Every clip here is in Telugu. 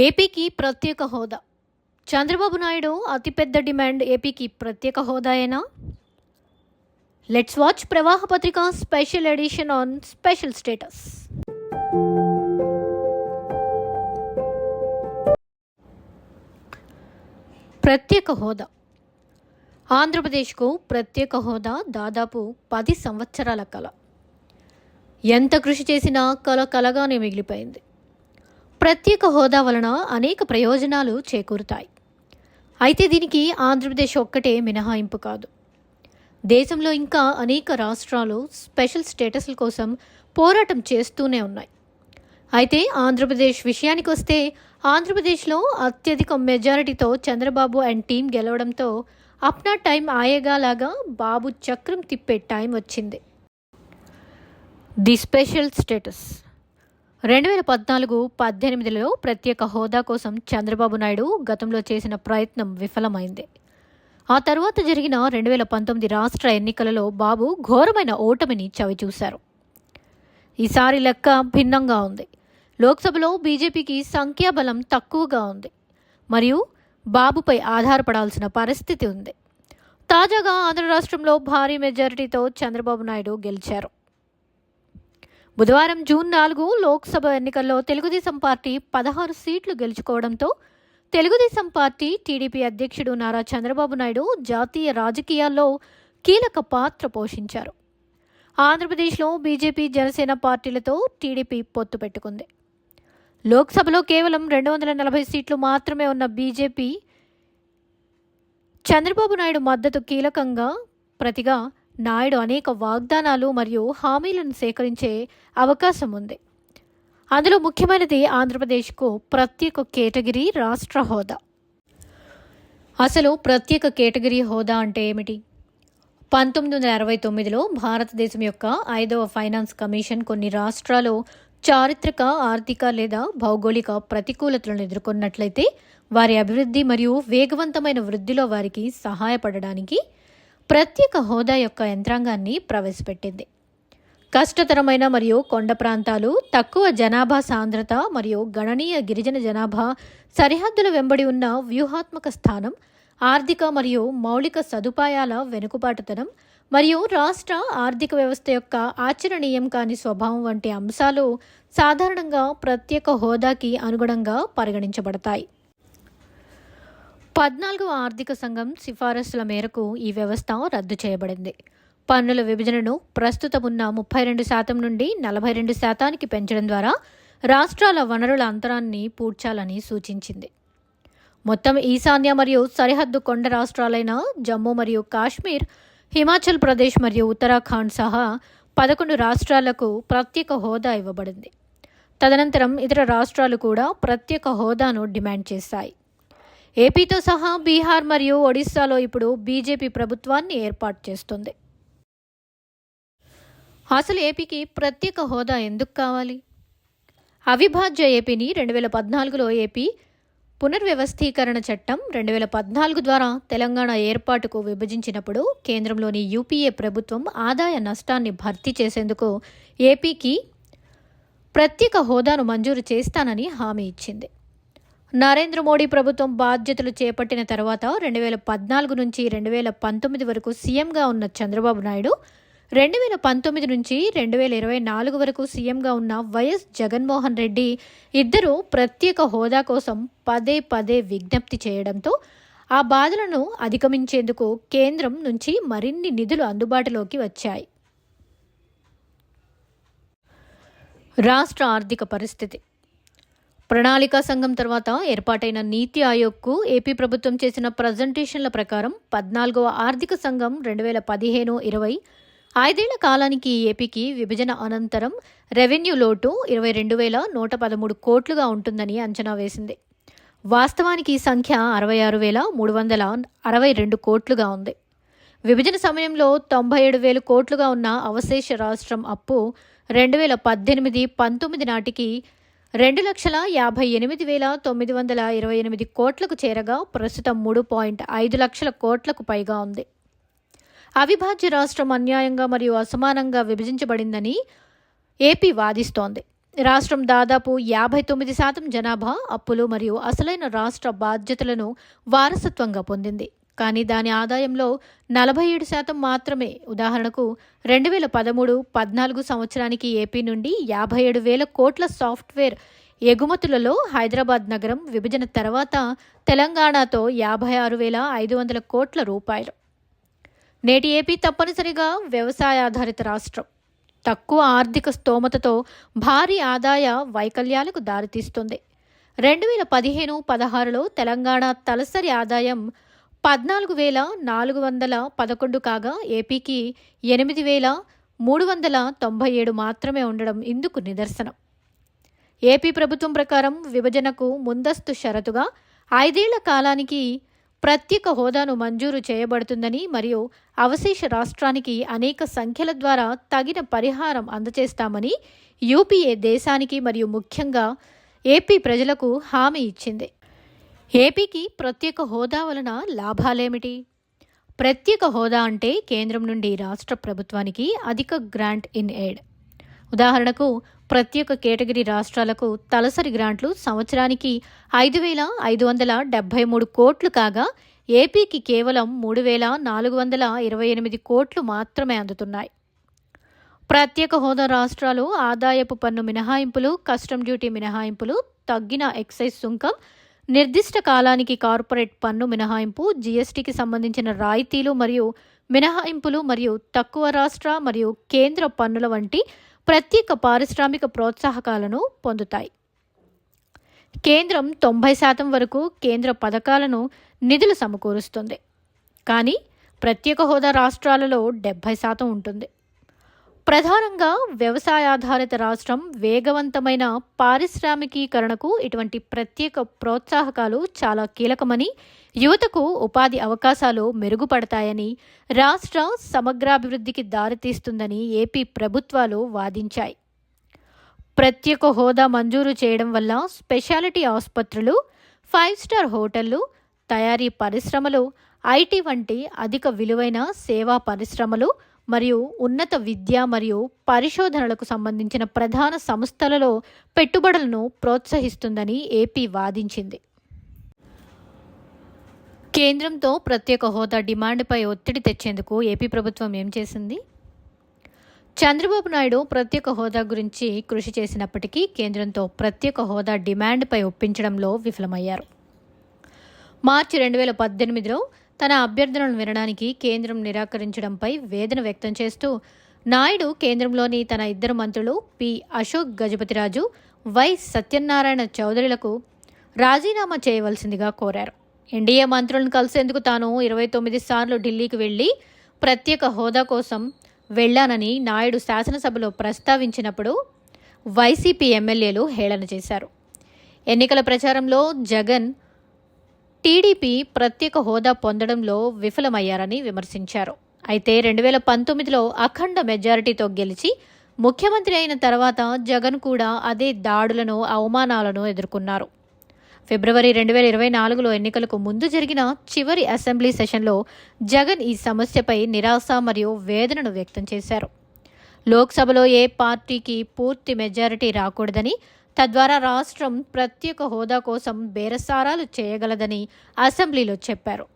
ఏపీకి ప్రత్యేక హోదా. చంద్రబాబు నాయుడు అతిపెద్ద డిమాండ్ ఏపీకి ప్రత్యేక హోదాయేనా? Let's watch Pravaha Patrika special edition on special status. ప్రత్యేక హోదా. ఆంధ్రప్రదేశ్కు ప్రత్యేక హోదా దాదాపు 10 సంవత్సరాల కల. ఎంత కృషి చేసినా కల కలగానే మిగిలిపోయింది. ప్రత్యేక హోదా వలన అనేక ప్రయోజనాలు చేకూరుతాయి. అయితే దీనికి ఆంధ్రప్రదేశ్ ఒక్కటే మినహాయింపు కాదు. దేశంలో ఇంకా అనేక రాష్ట్రాలు స్పెషల్ స్టేటస్ల కోసం పోరాటం చేస్తూనే ఉన్నాయి. అయితే ఆంధ్రప్రదేశ్ విషయానికి వస్తే ఆంధ్రప్రదేశ్లో అత్యధిక మెజారిటీతో Chandrababu and team గెలవడంతో Apna time ఆయేగా లాగా బాబు చక్రం తిప్పే టైం వచ్చింది. The special status. 2014-18లో ప్రత్యేక హోదా కోసం చంద్రబాబు నాయుడు గతంలో చేసిన ప్రయత్నం విఫలమైంది. ఆ తర్వాత జరిగిన 2019 రాష్ట్ర ఎన్నికలలో బాబు ఘోరమైన ఓటమిని చవిచూశారు. ఈసారి లెక్క భిన్నంగా ఉంది. లోక్సభలో బీజేపీకి సంఖ్యాబలం తక్కువగా ఉంది మరియు బాబుపై ఆధారపడాల్సిన పరిస్థితి ఉంది. తాజాగా ఆంధ్ర రాష్ట్రంలో భారీ మెజారిటీతో చంద్రబాబు నాయుడు గెలిచారు. బుధవారం జూన్ 4 లోక్సభ ఎన్నికల్లో తెలుగుదేశం పార్టీ 16 సీట్లు గెలుచుకోవడంతో తెలుగుదేశం పార్టీ టీడీపీ అధ్యక్షుడు నారా చంద్రబాబు నాయుడు జాతీయ రాజకీయాల్లో కీలక పాత్ర పోషించారు. ఆంధ్రప్రదేశ్లో బీజేపీ జనసేన పార్టీలతో టీడీపీ పొత్తు పెట్టుకుంది. లోక్సభలో కేవలం 240 సీట్లు మాత్రమే ఉన్న బీజేపీ చంద్రబాబు నాయుడు మద్దతు కీలకంగా ప్రతిగా నాయుడు అనేక వాగ్దానాలు మరియు హామీలను సేకరించే అవకాశం ఉంది. అందులో ముఖ్యమైనది ఆంధ్రప్రదేశ్కు ప్రత్యేక కేటగిరీ రాష్ట్ర హోదా. అసలు ప్రత్యేక కేటగిరీ హోదా అంటే ఏమిటి? 1969లో భారతదేశం యొక్క 5వ ఫైనాన్స్ కమిషన్ కొన్ని రాష్ట్రాలు చారిత్రక, ఆర్థిక లేదా భౌగోళిక ప్రతికూలతలను ఎదుర్కొన్నట్లయితే వారి అభివృద్ధి మరియు వేగవంతమైన వృద్ధిలో వారికి సహాయపడడానికి ప్రత్యేక హోదా యొక్క యంత్రాంగాన్ని ప్రవేశపెట్టింది. కష్టతరమైన మరియు కొండ ప్రాంతాలు, తక్కువ జనాభా సాంద్రత మరియు గణనీయ గిరిజన జనాభా సరిహద్దుల వెంబడి ఉన్న వ్యూహాత్మక స్థానం, ఆర్థిక మరియు మౌలిక సదుపాయాల వెనుకబాటుతనం మరియు రాష్ట్ర ఆర్థిక వ్యవస్థ యొక్క ఆచరణీయం కాని స్వభావం వంటి అంశాలు సాధారణంగా ప్రత్యేక హోదాకి అనుగుణంగా పరిగణించబడతాయి. 14వ ఆర్థిక సంఘం సిఫారసుల మేరకు ఈ వ్యవస్థ రద్దు చేయబడింది. పన్నుల విభజనను ప్రస్తుతం ఉన్న 32% నుండి 42% పెంచడం ద్వారా రాష్ట్రాల వనరుల అంతరాన్ని పూడ్చాలని సూచించింది. మొత్తం ఈశాన్య మరియు సరిహద్దు కొండ రాష్ట్రాలైన జమ్మూ మరియు కాశ్మీర్, హిమాచల్ ప్రదేశ్ మరియు ఉత్తరాఖండ్ సహా 11 రాష్ట్రాలకు ప్రత్యేక హోదా ఇవ్వబడింది. తదనంతరం ఇతర రాష్ట్రాలు కూడా ప్రత్యేక హోదాను డిమాండ్ చేశాయి. ఏపీతో సహా బీహార్ మరియు ఒడిశాలో ఇప్పుడు బీజేపీ ప్రభుత్వాన్ని ఏర్పాటు చేస్తుంది. అసలు ఏపీకి ప్రత్యేక హోదా ఎందుకు కావాలి? అవిభాజ్య ఏపీని 2014లో ఏపీ పునర్వ్యవస్థీకరణ చట్టం 2014 ద్వారా తెలంగాణ ఏర్పాటుకు విభజించినప్పుడు కేంద్రంలోని యూపీఏ ప్రభుత్వం ఆదాయ నష్టాన్ని భర్తీ చేసేందుకు ఏపీకి ప్రత్యేక హోదాను మంజూరు చేస్తానని హామీ ఇచ్చింది. నరేంద్ర మోడీ ప్రభుత్వం బాధ్యతలు చేపట్టిన తర్వాత 2014 నుంచి 2019 వరకు సీఎంగా ఉన్న చంద్రబాబు నాయుడు 2019 నుంచి 2024 వరకు సీఎంగా ఉన్న వైఎస్ జగన్మోహన్ రెడ్డి ఇద్దరూ ప్రత్యేక హోదా కోసం పదే విజ్ఞప్తి చేయడంతో ఆ బాధలను అధిగమించేందుకు కేంద్రం నుంచి మరిన్ని నిధులు అందుబాటులోకి వచ్చాయి. రాష్ట్ర ఆర్థిక పరిస్థితి. ప్రణాళికా సంఘం తర్వాత ఏర్పాటైన నీతి ఆయోగ్కు ఏపీ ప్రభుత్వం చేసిన ప్రజెంటేషన్ల ప్రకారం 14వ ఆర్థిక సంఘం 2015-20 5ఏళ్ల కాలానికి ఏపీకి విభజన అనంతరం రెవెన్యూ లోటు 22,113 కోట్లుగా ఉంటుందని అంచనా వేసింది. వాస్తవానికి ఈ సంఖ్య 66,362 కోట్లుగా ఉంది. విభజన సమయంలో 97,000 కోట్లుగా ఉన్న అవశేష రాష్ట్రం అప్పు 2018-19 నాటికి 2,58,928 కోట్లకు చేరగా ప్రస్తుతం 3.5 లక్షల కోట్లకు పైగా ఉంది. అవిభాజ్య రాష్ట్రం అన్యాయంగా మరియు అసమానంగా విభజించబడిందని ఏపీ వాదిస్తోంది. రాష్ట్రం దాదాపు 59% జనాభా అప్పులు మరియు అసలైన రాష్ట్ర బాధ్యతలను వారసత్వంగా పొందింది. కానీ దాని ఆదాయంలో 47% మాత్రమే. ఉదాహరణకు 2013-14 సంవత్సరానికి ఏపీ నుండి 57,000 కోట్ల సాఫ్ట్వేర్ ఎగుమతులలో హైదరాబాద్ నగరం విభజన తర్వాత తెలంగాణతో 56,500 కోట్ల రూపాయలు. నేటి ఏపీ తప్పనిసరిగా వ్యవసాయాధారిత రాష్ట్రం. తక్కువ ఆర్థిక స్తోమతతో భారీ ఆదాయ వైకల్యాలకు దారితీస్తుంది. 2015-16లో తెలంగాణ తలసరి ఆదాయం 14,411 కాగా ఏపీకి 8,397 మాత్రమే ఉండడం ఇందుకు నిదర్శనం. ఏపీ ప్రభుత్వం ప్రకారం విభజనకు ముందస్తు షరతుగా 5 ఏళ్ల కాలానికి ప్రత్యేక హోదాను మంజూరు చేయబడుతుందని మరియు అవశేష రాష్ట్రానికి అనేక సంఖ్యల ద్వారా తగిన పరిహారం అందజేస్తామని యూపీఏ దేశానికి మరియు ముఖ్యంగా ఏపీ ప్రజలకు హామీ ఇచ్చింది. ఏపీకి ప్రత్యేక హోదా వలన లాభాలేమిటి? ప్రత్యేక హోదా అంటే కేంద్రం నుండి రాష్ట్ర ప్రభుత్వానికి అధిక గ్రాంట్ ఇన్ ఎయిడ్. ఉదాహరణకు ప్రత్యేక కేటగిరీ రాష్ట్రాలకు తలసరి గ్రాంట్లు సంవత్సరానికి 5,573 కోట్లు కాగా ఏపీకి కేవలం 3,428 కోట్లు మాత్రమే అందుతున్నాయి. ప్రత్యేక హోదా రాష్ట్రాలు ఆదాయపు పన్ను మినహాయింపులు, కస్టమ్ డ్యూటీ మినహాయింపులు, తగ్గిన ఎక్సైజ్ సుంకం, నిర్దిష్ట కాలానికి కార్పొరేట్ పన్ను మినహాయింపు, జీఎస్టీకి సంబంధించిన రాయితీలు మరియు మినహాయింపులు మరియు తక్కువ రాష్ట్ర మరియు కేంద్ర పన్నుల వంటి ప్రత్యేక పారిశ్రామిక ప్రోత్సాహకాలను పొందుతాయి. కేంద్రం 90% వరకు కేంద్ర పథకాలను నిధులు సమకూరుస్తుంది. కానీ ప్రత్యేక హోదా రాష్ట్రాలలో 70% ఉంటుంది. ప్రధానంగా వ్యవసాయాధారిత రాష్ట్రం వేగవంతమైన పారిశ్రామికీకరణకు ఇటువంటి ప్రత్యేక ప్రోత్సాహకాలు చాలా కీలకమని, యువతకు ఉపాధి అవకాశాలు మెరుగుపడతాయని, రాష్ట్ర సమగ్రాభివృద్ధికి దారితీస్తుందని ఏపీ ప్రభుత్వాలు వాదించాయి. ప్రత్యేక హోదా మంజూరు చేయడం వల్ల స్పెషాలిటీ ఆసుపత్రులు, 5 స్టార్ హోటళ్లు, తయారీ పరిశ్రమలు, ఐటీ వంటి అధిక విలువైన సేవా పరిశ్రమలు మరియు ఉన్నత విద్య మరియు పరిశోధనలకు సంబంధించిన ప్రధాన సంస్థలలో పెట్టుబడులను ప్రోత్సహిస్తుందని ఏపీ వాదించింది. కేంద్రంతో ప్రత్యేక హోదా డిమాండ్పై ఒత్తిడి తెచ్చేందుకు ఏపీ ప్రభుత్వం ఏం చేసింది? చంద్రబాబు నాయుడు ప్రత్యేక హోదా గురించి కృషి చేసినప్పటికీ కేంద్రంతో ప్రత్యేక హోదా డిమాండ్పై ఒప్పించడంలో విఫలమయ్యారు. మార్చి 2018లో తన అభ్యర్థనను వినడానికి కేంద్రం నిరాకరించడంపై వేదన వ్యక్తం చేస్తూ నాయుడు కేంద్రంలోని తన 2 మంత్రులు పి. అశోక్ గజపతిరాజు, వై. సత్యనారాయణ చౌదరిలకు రాజీనామా చేయవలసిందిగా కోరారు. ఎన్డీఏ మంత్రులను కలిసేందుకు తాను 29 సార్లు ఢిల్లీకి వెళ్లి ప్రత్యేక హోదా కోసం వెళ్లానని నాయుడు శాసనసభలో ప్రస్తావించినప్పుడు వైసీపీ ఎమ్మెల్యేలు హేళన చేశారు. ఎన్నికల ప్రచారంలో జగన్, టీడీపీ ప్రత్యేక హోదా పొందడంలో విఫలమయ్యారని విమర్శించారు. అయితే 2019లో అఖండ మెజారిటీతో గెలిచి ముఖ్యమంత్రి అయిన తర్వాత జగన్ కూడా అదే దాడులను, అవమానాలను ఎదుర్కొన్నారు. ఫిబ్రవరి 2024లో ఎన్నికలకు ముందు జరిగిన చివరి అసెంబ్లీ సెషన్లో జగన్ ఈ సమస్యపై నిరాశ మరియు వేదనను వ్యక్తం చేశారు. లోక్సభలో ఏ పార్టీకి పూర్తి మెజారిటీ రాకూడదని, తద్వారా రాష్ట్రం ప్రత్యేక హోదా కోసం బేరసారాలు చేయగలదని అసెంబ్లీలో చెప్పారు.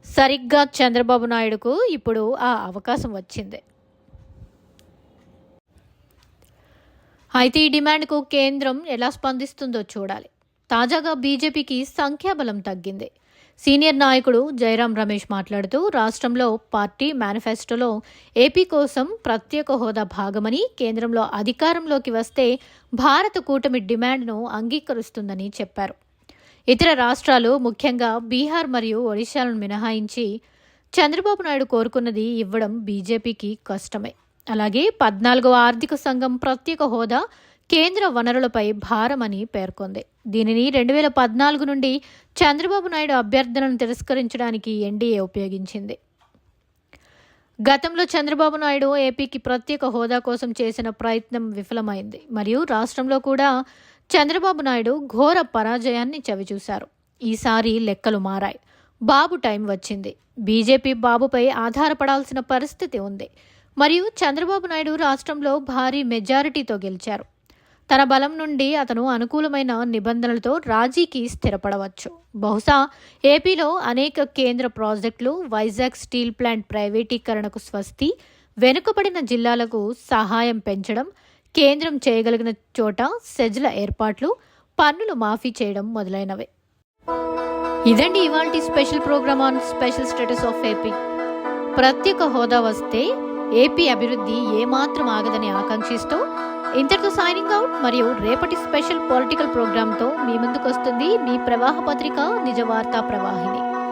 సరిగ్గా చంద్రబాబు నాయుడుకు ఇప్పుడు ఆ అవకాశం వచ్చింది. అయితే ఈ డిమాండ్కు కేంద్రం ఎలా స్పందిస్తుందో చూడాలి. తాజాగా బీజేపీకి సంఖ్యాబలం తగ్గింది. సీనియర్ నాయకుడు జైరాం రమేష్ మాట్లాడుతూ రాష్ట్రంలో పార్టీ మేనిఫెస్టోలో ఏపీ కోసం ప్రత్యేక హోదా భాగమని, కేంద్రంలో అధికారంలోకి వస్తే భారత కూటమి డిమాండ్ను అంగీకరిస్తుందని చెప్పారు. ఇతర రాష్ట్రాలు ముఖ్యంగా బీహార్ మరియు ఒడిశాలను మినహాయించి చంద్రబాబు నాయుడు కోరుకున్నది ఇవ్వడం బీజేపీకి కష్టమే. అలాగే 14వ ఆర్థిక సంఘం ప్రత్యేక హోదా కేంద్ర వనరులపై భారమని పేర్కొంది. దీనిని 2014 నుండి చంద్రబాబు నాయుడు అభ్యర్థనను తిరస్కరించడానికి ఎన్డీఏ ఉపయోగించింది. గతంలో చంద్రబాబు నాయుడు ఏపీకి ప్రత్యేక హోదా కోసం చేసిన ప్రయత్నం విఫలమైంది మరియు రాష్ట్రంలో కూడా చంద్రబాబు నాయుడు ఘోర పరాజయాన్ని చవిచూశారు. ఈసారి లెక్కలు మారాయి. బాబు టైం వచ్చింది. బీజేపీ బాబుపై ఆధారపడాల్సిన పరిస్థితి ఉంది మరియు చంద్రబాబు నాయుడు రాష్ట్రంలో భారీ మెజారిటీతో గెలిచారు. తన బలం నుండి అతను అనుకూలమైన నిబంధనలతో రాజీకి స్థిరపడవచ్చు. బహుశా ఏపీలో అనేక కేంద్ర ప్రాజెక్టులు, వైజాగ్ స్టీల్ ప్లాంట్ ప్రైవేటీకరణకు స్వస్తి, వెనుకబడిన జిల్లాలకు సహాయం పెంచడం, కేంద్రం చేయగలిగిన చోట సెజ్ల ఏర్పాట్లు, పన్నులు మాఫీ చేయడం మొదలైనవే. ఇదండి ఇవాల్టి special program on special status of AP. ప్రత్యేక హోదా వస్తే ఏపీ అభివృద్ధి ఏమాత్రం ఆగదని ఆకాంక్షిస్తూ ఇంతటితో సైనింగ్ అవుట్. మరియు రేపటి స్పెషల్ పొలిటికల్ ప్రోగ్రాంతో మీ ముందుకు వస్తుంది మీ ప్రవాహ పత్రిక నిజ వార్తా ప్రవాహిని.